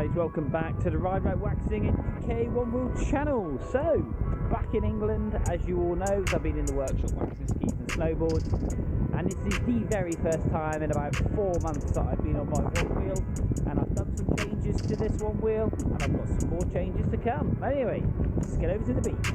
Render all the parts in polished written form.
guys, welcome back to the Ride Right Waxing in UK One Wheel channel. So, back in England, as you all know, I've been in the workshop waxing skis and snowboards, and this is the very first time in about 4 months that I've been on my one wheel, and I've done some changes to this one wheel, and I've got some more changes to come. Anyway, let's get over to the beach.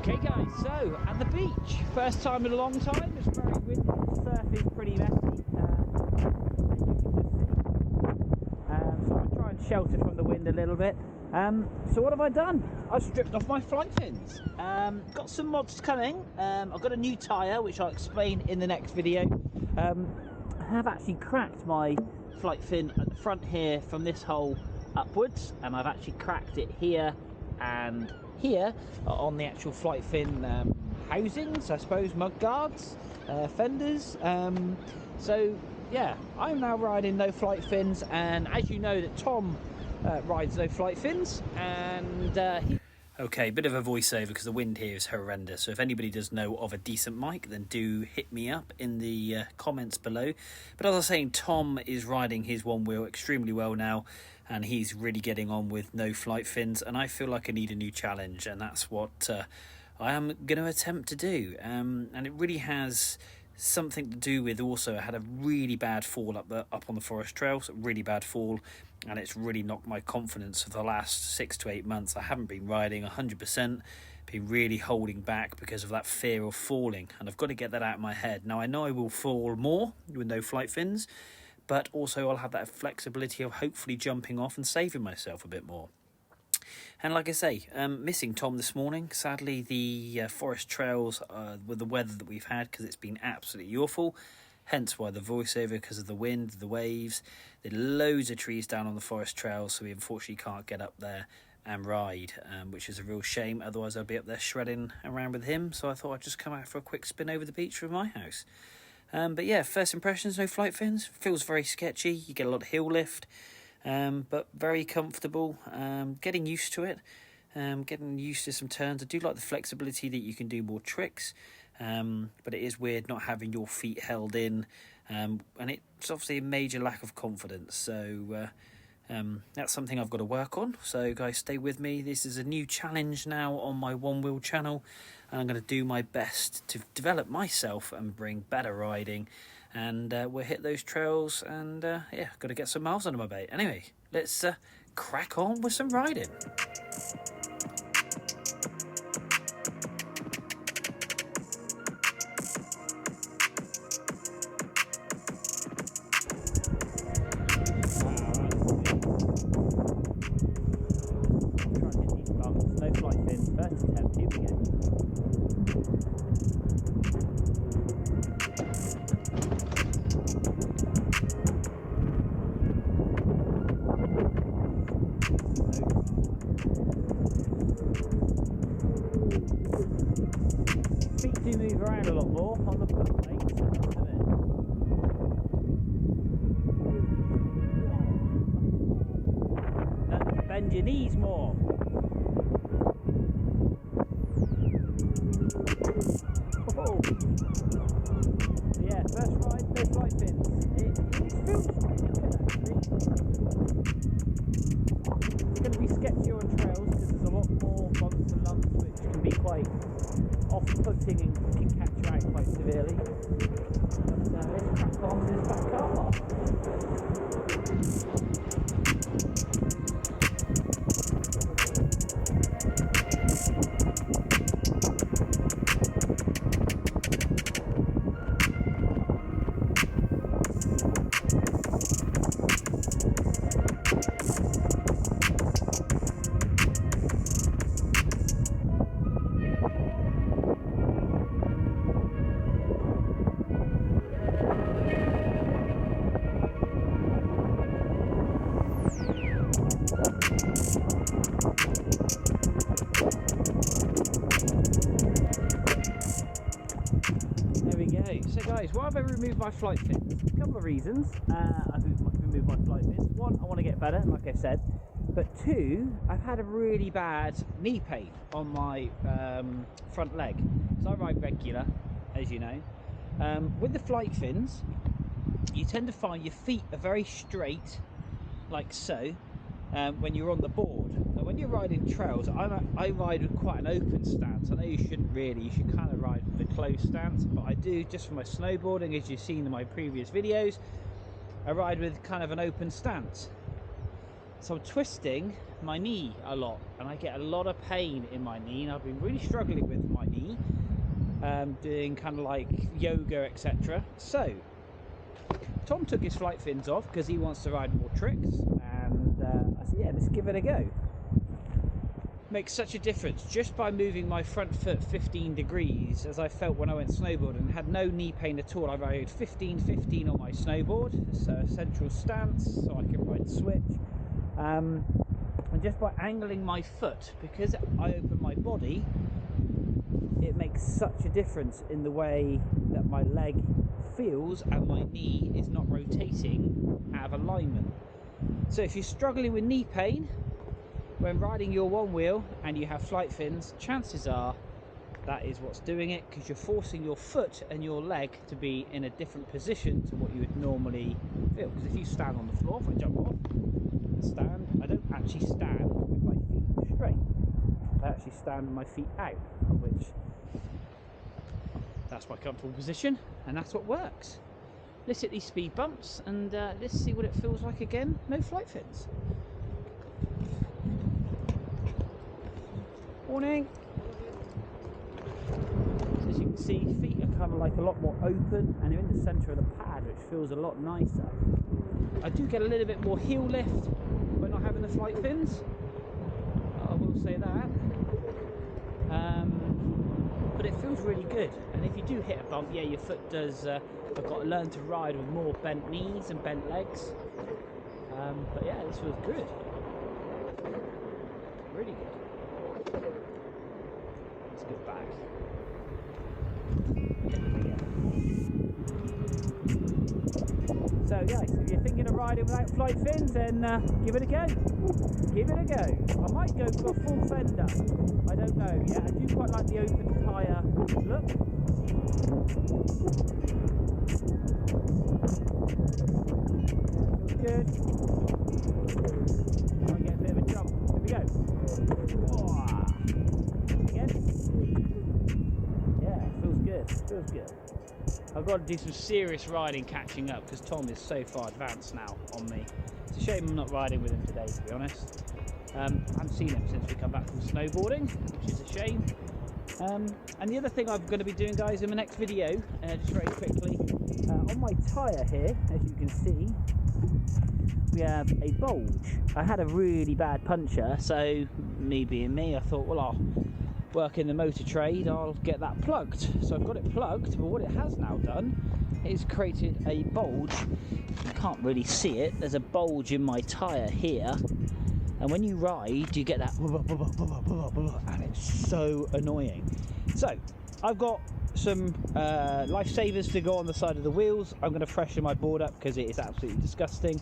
Okay guys, so at the beach, first time in a long time. It's very windy, the surf is pretty messy, as you can just see. So I'm trying to shelter from the wind a little bit. So what have I done? I've stripped off my flight fins. Got some mods coming. I've got a new tyre, which I'll explain in the next video. I have actually cracked my flight fin at the front here from this hole upwards, and I've actually cracked it here and here on the actual flight fin housings, I suppose, mud guards, fenders. So yeah, I'm now riding no flight fins, and as you know that Tom rides no flight fins, and okay, bit of a voiceover because the wind here is horrendous, so if anybody does know of a decent mic, then do hit me up in the comments below. But as I was saying, Tom is riding his one wheel extremely well now, and he's really getting on with no flight fins, and I feel like I need a new challenge, and that's what I am going to attempt to do. And it really has something to do with, also I had a really bad fall up on the forest trails, really bad fall, and it's really knocked my confidence for the last 6 to 8 months. I haven't been riding 100%, been really holding back because of that fear of falling, and I've got to get that out of my head. Now I know I will fall more with no flight fins, but also I'll have that flexibility of hopefully jumping off and saving myself a bit more. And like I say, missing Tom this morning. Sadly, the forest trails with the weather that we've had, because it's been absolutely awful, hence why the voiceover, because of the wind, the waves. There are loads of trees down on the forest trails, so we unfortunately can't get up there and ride, which is a real shame. Otherwise I'd be up there shredding around with him, so I thought I'd just come out for a quick spin over the beach from my house. But yeah, first impressions, no flight fins. Feels very sketchy. You get a lot of hill lift, but very comfortable. Getting used to it, getting used to some turns. I do like the flexibility that you can do more tricks, but it is weird not having your feet held in, and it's obviously a major lack of confidence. So that's something I've got to work on. So guys, stay with me. This is a new challenge now on my one wheel channel, and I'm going to do my best to develop myself and bring better riding, and we'll hit those trails, and yeah, got to get some miles under my belt. Anyway, let's crack on with some riding. No flight fins, first attempt, here we go. your knees more. Oh. Yeah, first ride, no flight fins. It feels pretty good actually. It's going to be sketchier on trails because there's a lot more bumps and lumps which can be quite off-putting and can catch you out quite severely. But let's crack on with this back car park. So guys, why have I removed my flight fins? A couple of reasons. I've removed my flight fins. One, I want to get better, like I said. But two, I've had a really bad knee pain on my front leg. So I ride regular, as you know. With the flight fins, you tend to find your feet are very straight, like so, when you're on the board. So when you're riding trails, I ride with quite an open stance. I know you shouldn't really, you should kind of ride with a closed stance, but I do just for my snowboarding, as you've seen in my previous videos. I ride with kind of an open stance. So I'm twisting my knee a lot, and I get a lot of pain in my knee, and I've been really struggling with my knee, doing kind of like yoga, etc. So Tom took his flight fins off because he wants to ride more tricks, and I said, yeah, let's give it a go. Makes such a difference just by moving my front foot 15 degrees, as I felt when I went snowboarding, and had no knee pain at all. I rode 15-15 on my snowboard, so a central stance, so I can ride switch. And just by angling my foot, because I open my body, it makes such a difference in the way that my leg feels and my knee is not rotating out of alignment. So if you're struggling with knee pain when riding your one wheel and you have flight fins, chances are that is what's doing it, because you're forcing your foot and your leg to be in a different position to what you would normally feel. Because if you stand on the floor, if I jump off and stand, I don't actually stand with my feet straight. I actually stand with my feet out, which that's my comfortable position, and that's what works. Let's hit these speed bumps and let's see what it feels like again. No flight fins. Morning. As you can see, feet are kind of like a lot more open, and they're in the centre of the pad, which feels a lot nicer. I do get a little bit more heel lift when not having the flight fins, I will say that. But it feels really good, and if you do hit a bump, yeah, your foot does. I've got to learn to ride with more bent knees and bent legs. But yeah, this feels good. Really good. Let's get back. So guys, if you're thinking of riding without flight fins, then give it a go. Give it a go. I might go for a full fender. I don't know yet. I do quite like the open tyre look. Feels good. Might get a bit of a jump. Here we go. Oh. Again. Yeah, feels good. Feels good. I've got to do some serious riding catching up because Tom is so far advanced now on me. It's a shame I'm not riding with him today, to be honest. I haven't seen him since we come back from snowboarding, which is a shame. And the other thing I'm going to be doing, guys, in the next video, just very quickly, on my tyre here, as you can see, we have a bulge. I had a really bad puncture, so me being me, I thought, well, I'll work in the motor trade, I'll get that plugged. So I've got it plugged, but what it has now done is created a bulge. You can't really see it, there's a bulge in my tyre here, and when you ride you get that and it's so annoying. So I've got some lifesavers to go on the side of the wheels. I'm going to freshen my board up because it is absolutely disgusting.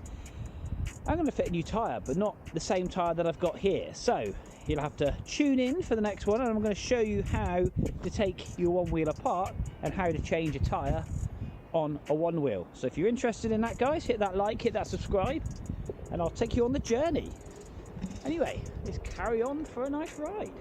I'm going to fit a new tyre, but not the same tyre that I've got here. So you'll have to tune in for the next one, and I'm going to show you how to take your one wheel apart and how to change a tyre on a one wheel. So if you're interested in that, guys, hit that like, hit that subscribe, and I'll take you on the journey. Anyway, let's carry on for a nice ride.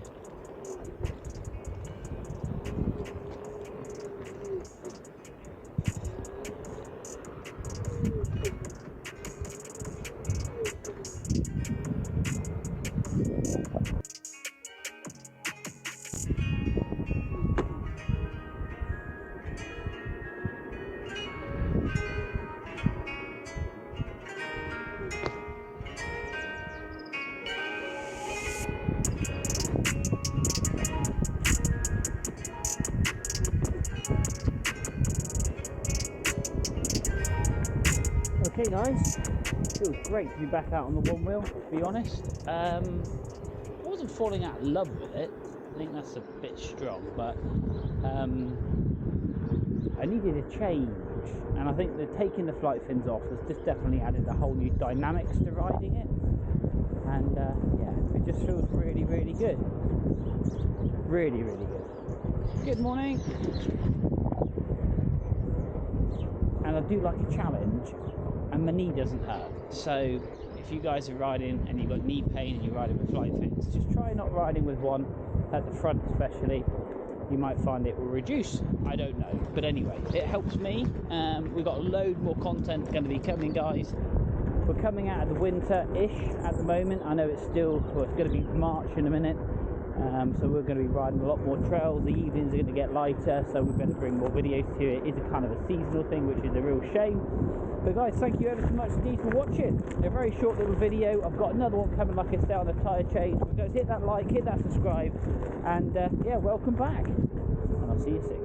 Okay guys, it was great to be back out on the one wheel, to be honest. I wasn't falling out of love with it. I think that's a bit strong, but I needed a change, and I think that taking the flight fins off has just definitely added a whole new dynamics to riding it, and yeah, it just feels really, really good. Really, really good. Good morning. And I do like a challenge, and my knee doesn't hurt. So if you guys are riding and you've got knee pain and you're riding with flight fins, just try not riding with one at the front especially. You might find it will reduce, I don't know, but anyway, it helps me. We've got a load more content going to be coming, guys. We're coming out of the winter-ish at the moment. I know it's still, well, it's going to be March in a minute. So we're going to be riding a lot more trails. The evenings are going to get lighter, so we're going to bring more videos to you. It is a kind of a seasonal thing, which is a real shame. But guys, thank you ever so much indeed for watching. A very short little video. I've got another one coming, like I said, on the tyre change. But guys, hit that like, hit that subscribe, and yeah, welcome back. And I'll see you soon.